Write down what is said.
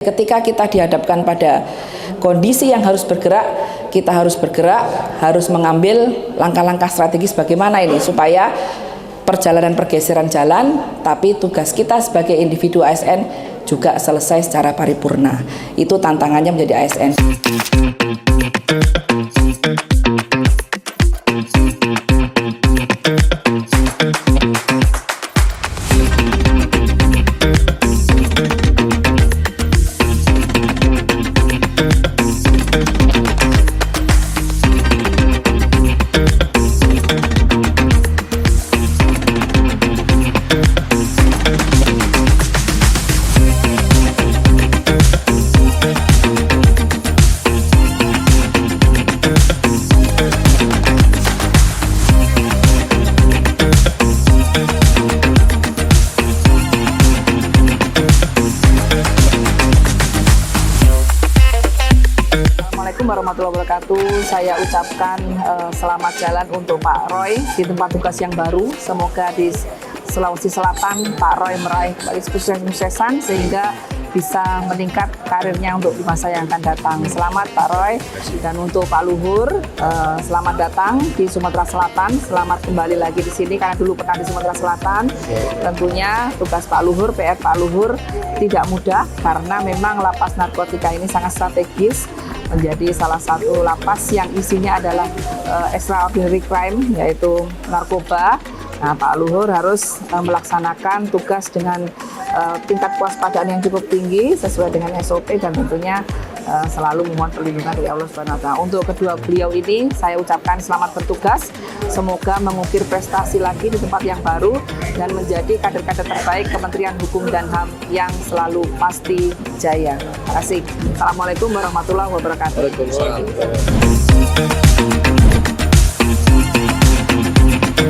Ketika kita dihadapkan pada kondisi yang harus bergerak, kita harus bergerak, harus mengambil langkah-langkah strategis bagaimana ini supaya perjalanan pergeseran jalan, tapi tugas kita sebagai individu ASN juga selesai secara paripurna. Itu tantangannya menjadi ASN. Assalamualaikum warahmatullahi wabarakatuh. Saya ucapkan selamat jalan untuk Pak Roy di tempat tugas yang baru. Semoga di Sulawesi Selatan Pak Roy meraih kesuksesan sehingga bisa meningkat karirnya untuk di masa yang akan datang. Selamat Pak Roy. Dan untuk Pak Luhur, selamat datang di Sumatera Selatan. Selamat kembali lagi di sini karena dulu pernah di Sumatera Selatan. Tentunya tugas Pak Luhur, PR Pak Luhur tidak mudah karena memang lapas narkotika ini sangat strategis, menjadi salah satu lapas yang isinya adalah extraordinary crime, yaitu narkoba. Nah, Pak Luhur harus melaksanakan tugas dengan tingkat kewaspadaan yang cukup tinggi sesuai dengan SOP dan tentunya selalu memohon perlindungan dari Allah Subhanahu wa Ta'ala. Untuk kedua beliau ini saya ucapkan selamat bertugas. Semoga mengukir prestasi lagi di tempat yang baru dan menjadi kader-kader terbaik Kementerian Hukum dan HAM yang selalu pasti jaya. Terima kasih. Assalamualaikum warahmatullahi wabarakatuh. Waalaikumsalam.